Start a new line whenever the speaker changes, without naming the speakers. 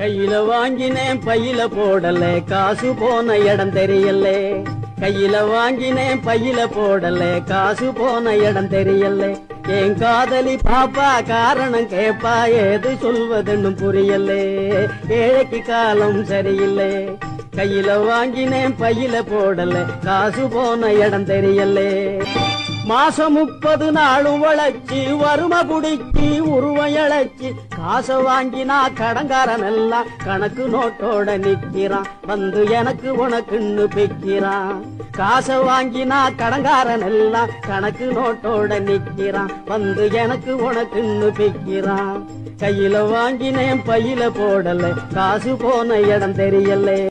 கையில வாங்கினேன் பையில போடல காசு போன இடம் தெரியல. கையில வாங்கினேன் பையில போடல காசு போன இடம் தெரியல. என் காதலி பாப்பா காரணம் கேப்பா ஏது சொல்வதுன்னு புரியல. ஏழைக்கு காலம் சரியில்லை. கையில வாங்கினேன் பையில போடல காசு போன இடம் தெரியல. மாசம் 30 நாளும் உழைச்சி வறுமை புடிச்சி உருவம் இழைச்சி காசை வாங்கினா கடங்காரன் எல்லாம் கணக்கு நோட்டோட நிக்கிறான். வந்து எனக்கு உனக்குன்னு பிக்கிறான். காசை வாங்கினா கடங்காரன் எல்லாம் கணக்கு நோட்டோட நிக்கிறான். வந்து எனக்கு உனக்குன்னு பிக்கிறான். கையில வாங்கினேன் பையில போடல காசு போன இடம் தெரியல.